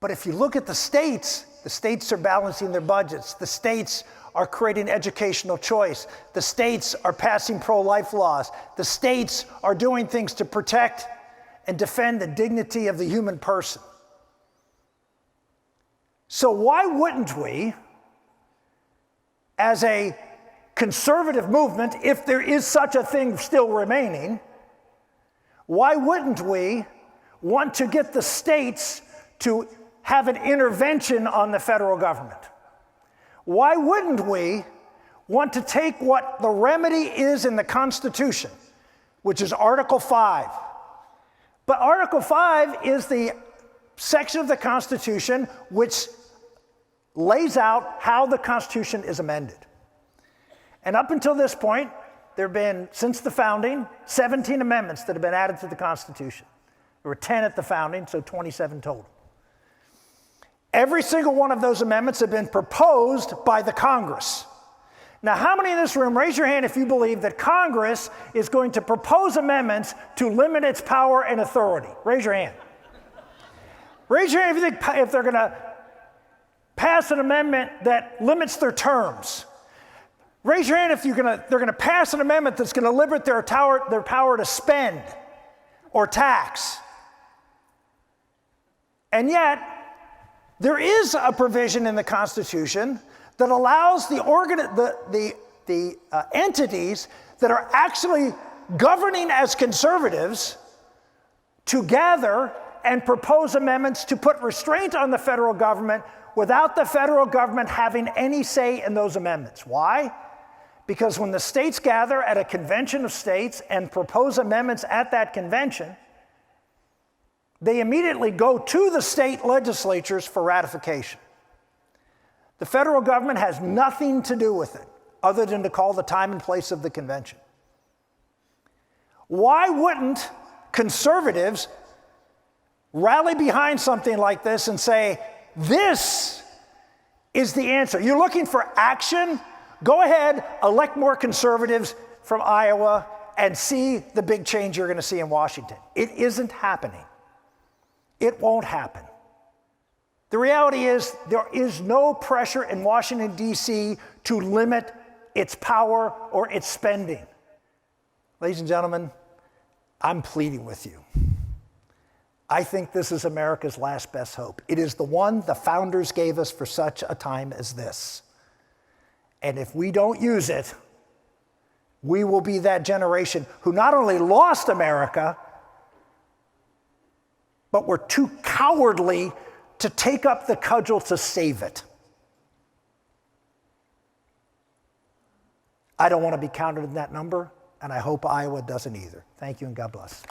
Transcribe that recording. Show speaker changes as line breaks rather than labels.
But if you look at the states are balancing their budgets. The states are creating educational choice. The states are passing pro-life laws. The states are doing things to protect and defend the dignity of the human person. So why wouldn't we, as a conservative movement, if there is such a thing still remaining, why wouldn't we want to get the states to have an intervention on the federal government? Why wouldn't we want to take what the remedy is in the Constitution, which is Article 5? But Article 5 is the section of the Constitution which lays out how the Constitution is amended. And up until this point, there have been, since the founding, 17 amendments that have been added to the Constitution. There were 10 at the founding, so 27 total. Every single one of those amendments have been proposed by the Congress. Now, how many in this room, raise your hand if you believe that Congress is going to propose amendments to limit its power and authority? Raise your hand. Raise your hand if they're going to pass an amendment that limits their terms. Raise your hand if they're going to pass an amendment that's going to limit their power to spend or tax. And yet, there is a provision in the Constitution that allows the entities that are actually governing as conservatives to gather and propose amendments to put restraint on the federal government without the federal government having any say in those amendments. Why? Because when the states gather at a convention of states and propose amendments at that convention, they immediately go to the state legislatures for ratification. The federal government has nothing to do with it other than to call the time and place of the convention. Why wouldn't conservatives rally behind something like this and say, this is the answer? You're looking for action? Go ahead, elect more conservatives from Iowa and see the big change you're going to see in Washington. It isn't happening. It won't happen. The reality is there is no pressure in Washington, D.C. to limit its power or its spending. Ladies and gentlemen, I'm pleading with you. I think this is America's last best hope. It is the one the founders gave us for such a time as this. And if we don't use it, we will be that generation who not only lost America, but we're too cowardly to take up the cudgel to save it. I don't want to be counted in that number, and I hope Iowa doesn't either. Thank you, and God bless.